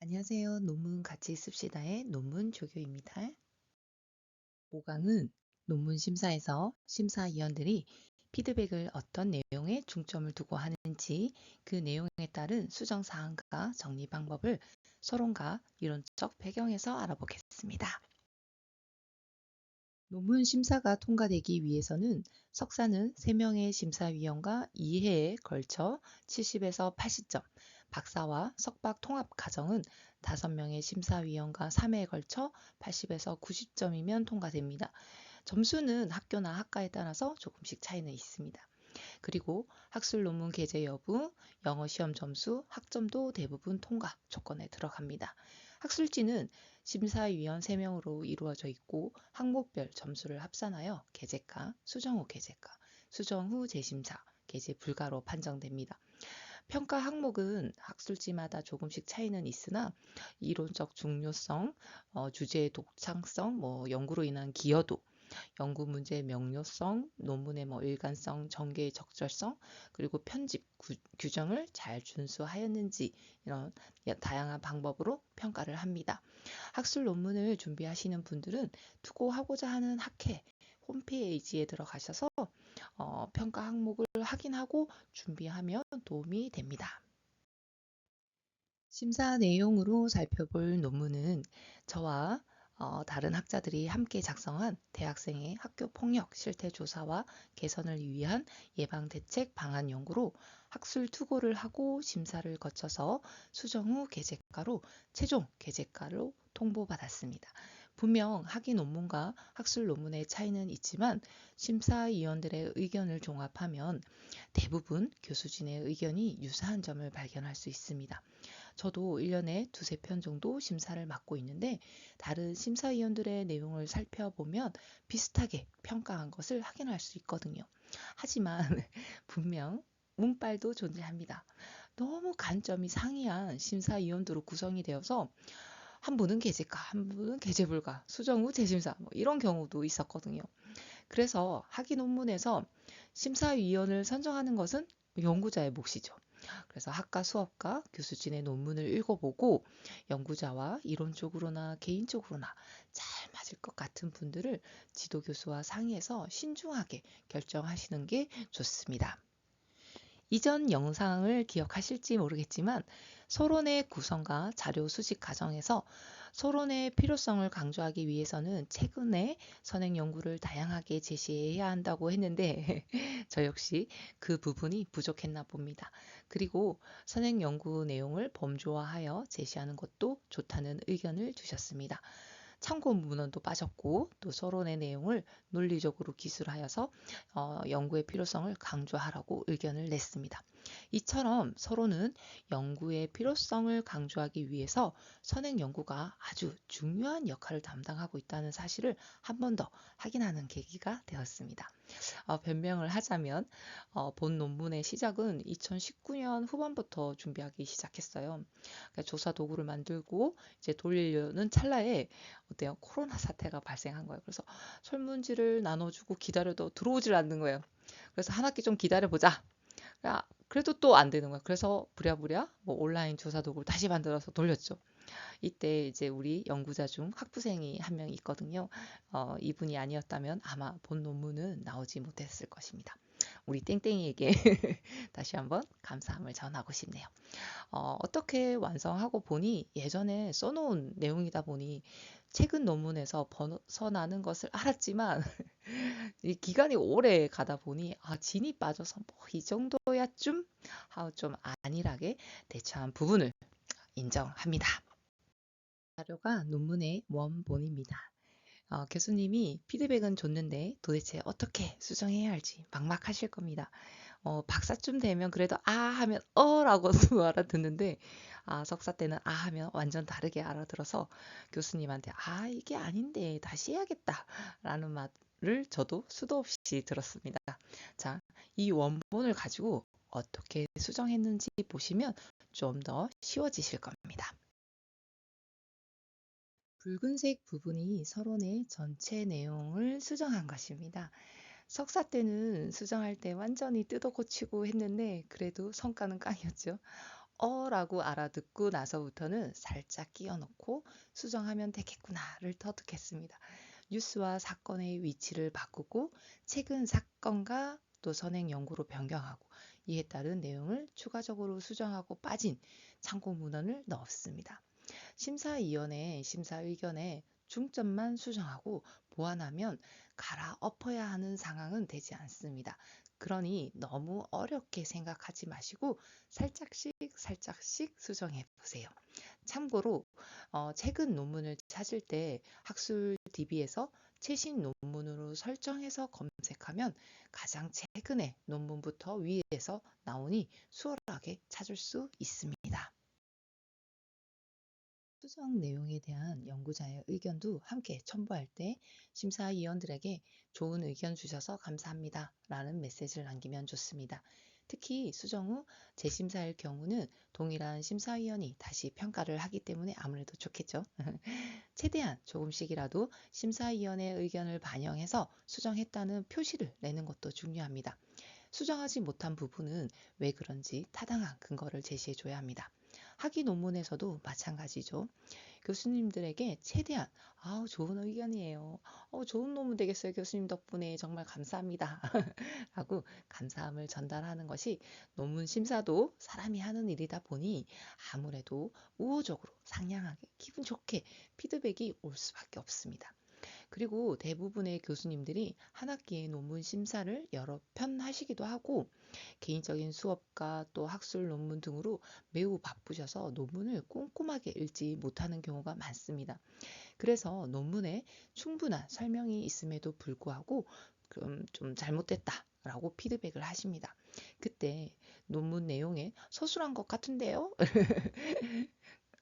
안녕하세요. 논문 같이 씁시다의 논문 조교입니다. 5강은 논문 심사에서 심사위원들이 피드백을 어떤 내용에 중점을 두고 하는지, 그 내용에 따른 수정 사항과 정리 방법을 서론과 이론적 배경에서 알아보겠습니다. 논문 심사가 통과되기 위해서는 석사는 3명의 심사위원과 2회에 걸쳐 70에서 80점, 박사와 석박 통합 과정은 5명의 심사위원과 3회에 걸쳐 80에서 90점이면 통과됩니다. 점수는 학교나 학과에 따라서 조금씩 차이는 있습니다. 그리고 학술 논문 게재 여부, 영어 시험 점수, 학점도 대부분 통과 조건에 들어갑니다. 학술지는 심사위원 3명으로 이루어져 있고 항목별 점수를 합산하여 게재가, 수정 후 게재가, 수정 후 재심사, 게재 불가로 판정됩니다. 평가 항목은 학술지마다 조금씩 차이는 있으나 이론적 중요성, 주제의 독창성, 연구로 인한 기여도, 연구 문제의 명료성, 논문의 일관성, 전개의 적절성, 그리고 편집 규정을 잘 준수하였는지 이런 다양한 방법으로 평가를 합니다. 학술 논문을 준비하시는 분들은 투고하고자 하는 학회 홈페이지에 들어가셔서 평가 항목을 확인하고 준비하면 도움이 됩니다. 심사 내용으로 살펴볼 논문은 저와 다른 학자들이 함께 작성한 대학생의 학교 폭력 실태 조사와 개선을 위한 예방대책 방안 연구로 학술 투고를 하고 심사를 거쳐서 수정 후 게재가로 최종 게재가로 통보받았습니다. 분명 학위 논문과 학술 논문의 차이는 있지만 심사위원들의 의견을 종합하면 대부분 교수진의 의견이 유사한 점을 발견할 수 있습니다. 저도 1년에 두세 편 정도 심사를 맡고 있는데 다른 심사위원들의 내용을 살펴보면 비슷하게 평가한 것을 확인할 수 있거든요. 하지만 분명 운빨도 존재합니다. 너무 관점이 상이한 심사위원들로 구성이 되어서 한 분은 게재가, 한 분은 게재 불가, 수정 후 재심사 이런 경우도 있었거든요. 그래서 학위 논문에서 심사위원을 선정하는 것은 연구자의 몫이죠. 그래서 학과 수업과 교수진의 논문을 읽어보고 연구자와 이론적으로나 개인적으로나 잘 맞을 것 같은 분들을 지도교수와 상의해서 신중하게 결정하시는 게 좋습니다. 이전 영상을 기억하실지 모르겠지만 서론의 구성과 자료 수집 과정에서 서론의 필요성을 강조하기 위해서는 최근에 선행 연구를 다양하게 제시해야 한다고 했는데 저 역시 그 부분이 부족했나 봅니다. 그리고 선행 연구 내용을 범주화하여 제시하는 것도 좋다는 의견을 주셨습니다. 참고 문헌도 빠졌고 또 서론의 내용을 논리적으로 기술하여서 연구의 필요성을 강조하라고 의견을 냈습니다. 이처럼 서론은 연구의 필요성을 강조하기 위해서 선행 연구가 아주 중요한 역할을 담당하고 있다는 사실을 한 번 더 확인하는 계기가 되었습니다. 변명을 하자면 본 논문의 시작은 2019년 후반부터 준비하기 시작했어요. 그러니까 조사 도구를 만들고 이제 돌리려는 찰나에 어때요? 코로나 사태가 발생한 거예요. 그래서 설문지를 나눠주고 기다려도 들어오질 않는 거예요. 그래서 한 학기 좀 기다려보자. 그래도 또 안 되는 거야. 그래서 부랴부랴 온라인 조사 도구를 다시 만들어서 돌렸죠. 이때 이제 우리 연구자 중 학부생이 한 명 있거든요. 이분이 아니었다면 아마 본 논문은 나오지 못했을 것입니다. 우리 땡땡이에게 다시 한번 감사함을 전하고 싶네요. 어떻게 완성하고 보니 예전에 써놓은 내용이다 보니 최근 논문에서 벗어나는 것을 알았지만 이 기간이 오래 가다 보니 진이 빠져서 이 정도야 좀 하고 좀 안일하게 대처한 부분을 인정합니다. 자료가 논문의 원본입니다. 교수님이 피드백은 줬는데 도대체 어떻게 수정해야 할지 막막하실 겁니다. 박사쯤 되면 그래도 하면 라고 알아듣는데 석사 때는 하면 완전 다르게 알아들어서 교수님한테 이게 아닌데 다시 해야겠다 라는 말을 저도 수도 없이 들었습니다. 자, 이 원본을 가지고 어떻게 수정했는지 보시면 좀 더 쉬워지실 겁니다. 붉은색 부분이 서론의 전체 내용을 수정한 것입니다. 석사 때는 수정할 때 완전히 뜯어 고치고 했는데 그래도 성과는 깡이었죠. 라고 알아듣고 나서부터는 살짝 끼워 넣고 수정하면 되겠구나를 터득했습니다. 뉴스와 사건의 위치를 바꾸고 최근 사건과 또 선행 연구로 변경하고 이에 따른 내용을 추가적으로 수정하고 빠진 참고 문헌을 넣었습니다. 심사위원회 심사 의견에 중점만 수정하고 보완하면 갈아엎어야 하는 상황은 되지 않습니다. 그러니 너무 어렵게 생각하지 마시고 살짝씩 수정해 보세요. 참고로 최근 논문을 찾을 때 학술 DB에서 최신 논문으로 설정해서 검색하면 가장 최근의 논문부터 위에서 나오니 수월하게 찾을 수 있습니다. 수정 내용에 대한 연구자의 의견도 함께 첨부할 때 심사위원들에게 좋은 의견 주셔서 감사합니다 라는 메시지를 남기면 좋습니다. 특히 수정 후 재심사일 경우는 동일한 심사위원이 다시 평가를 하기 때문에 아무래도 좋겠죠. 최대한 조금씩이라도 심사위원의 의견을 반영해서 수정했다는 표시를 내는 것도 중요합니다. 수정하지 못한 부분은 왜 그런지 타당한 근거를 제시해줘야 합니다. 학위 논문에서도 마찬가지죠. 교수님들에게 최대한 좋은 의견이에요. 좋은 논문 되겠어요. 교수님 덕분에 정말 감사합니다. 라고 감사함을 전달하는 것이 논문 심사도 사람이 하는 일이다 보니 아무래도 우호적으로 상냥하게 기분 좋게 피드백이 올 수밖에 없습니다. 그리고 대부분의 교수님들이 한 학기에 논문 심사를 여러 편 하시기도 하고 개인적인 수업과 또 학술 논문 등으로 매우 바쁘셔서 논문을 꼼꼼하게 읽지 못하는 경우가 많습니다. 그래서 논문에 충분한 설명이 있음에도 불구하고 그럼 좀 잘못됐다 라고 피드백을 하십니다. 그때 논문 내용에 서술한 것 같은데요?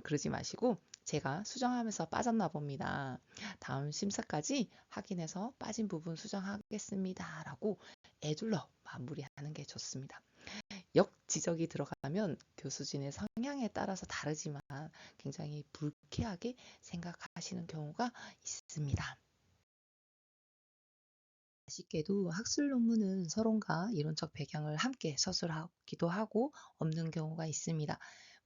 그러지 마시고 제가 수정하면서 빠졌나 봅니다. 다음 심사까지 확인해서 빠진 부분 수정하겠습니다. 라고 애둘러 마무리하는 게 좋습니다. 역지적이 들어가면 교수진의 성향에 따라서 다르지만 굉장히 불쾌하게 생각하시는 경우가 있습니다. 아쉽게도 학술 논문은 서론과 이론적 배경을 함께 서술하기도 하고 없는 경우가 있습니다.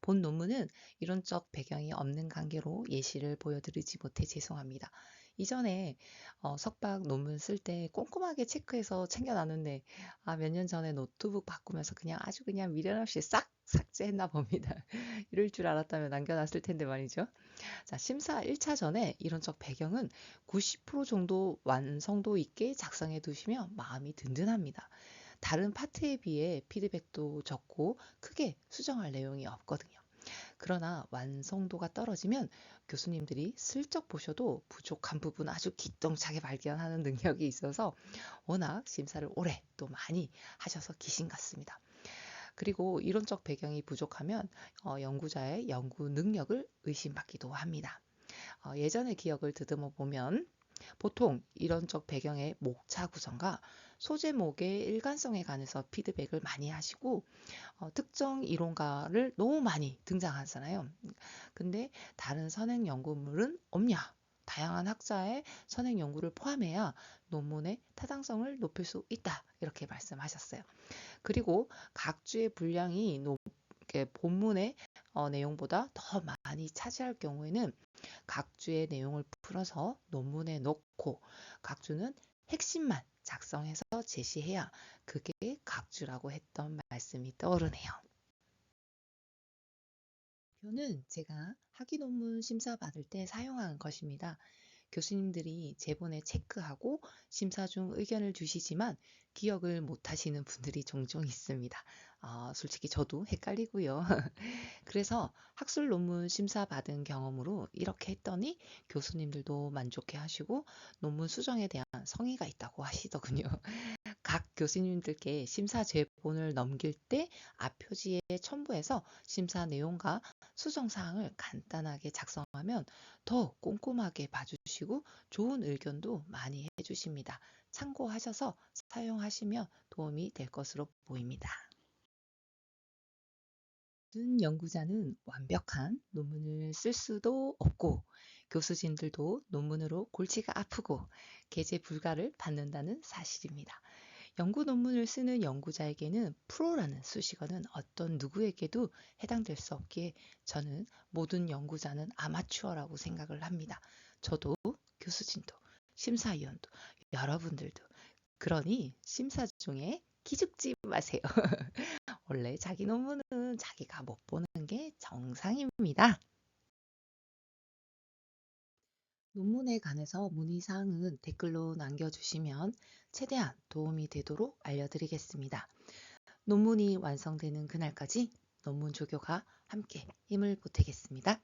본 논문은 이론적 배경이 없는 관계로 예시를 보여드리지 못해 죄송합니다. 이전에 석박 논문 쓸 때 꼼꼼하게 체크해서 챙겨놨는데 몇 년 전에 노트북 바꾸면서 아주 그냥 미련 없이 싹 삭제했나 봅니다. 이럴 줄 알았다면 남겨놨을 텐데 말이죠. 자, 심사 1차 전에 이론적 배경은 90% 정도 완성도 있게 작성해 두시면 마음이 든든합니다. 다른 파트에 비해 피드백도 적고 크게 수정할 내용이 없거든요. 그러나 완성도가 떨어지면 교수님들이 슬쩍 보셔도 부족한 부분 아주 기똥차게 발견하는 능력이 있어서 워낙 심사를 오래 또 많이 하셔서 기신 같습니다. 그리고 이론적 배경이 부족하면 연구자의 연구 능력을 의심받기도 합니다. 예전의 기억을 더듬어 보면 보통 이론적 배경의 목차 구성과 소제목의 일관성에 관해서 피드백을 많이 하시고 특정 이론가를 너무 많이 등장하잖아요. 근데 다른 선행 연구물은 없냐? 다양한 학자의 선행 연구를 포함해야 논문의 타당성을 높일 수 있다. 이렇게 말씀하셨어요. 그리고 각 주의 분량이 본문의 내용보다 더 많이 차지할 경우에는 각 주의 내용을 풀어서 논문에 넣고 각 주는 핵심만 작성해서 제시해야 그게 각 주라고 했던 말씀이 떠오르네요. 표는 제가 학위 논문 심사 받을 때 사용한 것입니다. 교수님들이 제본에 체크하고 심사 중 의견을 주시지만 기억을 못 하시는 분들이 종종 있습니다. 솔직히 저도 헷갈리고요. 그래서 학술 논문 심사 받은 경험으로 이렇게 했더니 교수님들도 만족해 하시고 논문 수정에 대한 성의가 있다고 하시더군요. 각 교수님들께 심사 제본을 넘길 때 앞표지에 첨부해서 심사 내용과 수정 사항을 간단하게 작성하면 더 꼼꼼하게 봐주시고 좋은 의견도 많이 해주십니다. 참고하셔서 사용하시면 도움이 될 것으로 보입니다. 모든 연구자는 완벽한 논문을 쓸 수도 없고 교수진들도 논문으로 골치가 아프고 게재 불가를 받는다는 사실입니다. 연구 논문을 쓰는 연구자에게는 프로라는 수식어는 어떤 누구에게도 해당될 수 없기에 저는 모든 연구자는 아마추어라고 생각을 합니다. 저도 교수진도 심사위원도 여러분들도. 그러니 심사 중에 기죽지 마세요. 원래 자기 논문은 자기가 못 보는 게 정상입니다. 논문에 관해서 문의사항은 댓글로 남겨주시면 최대한 도움이 되도록 알려드리겠습니다. 논문이 완성되는 그날까지 논문 조교가 함께 힘을 보태겠습니다.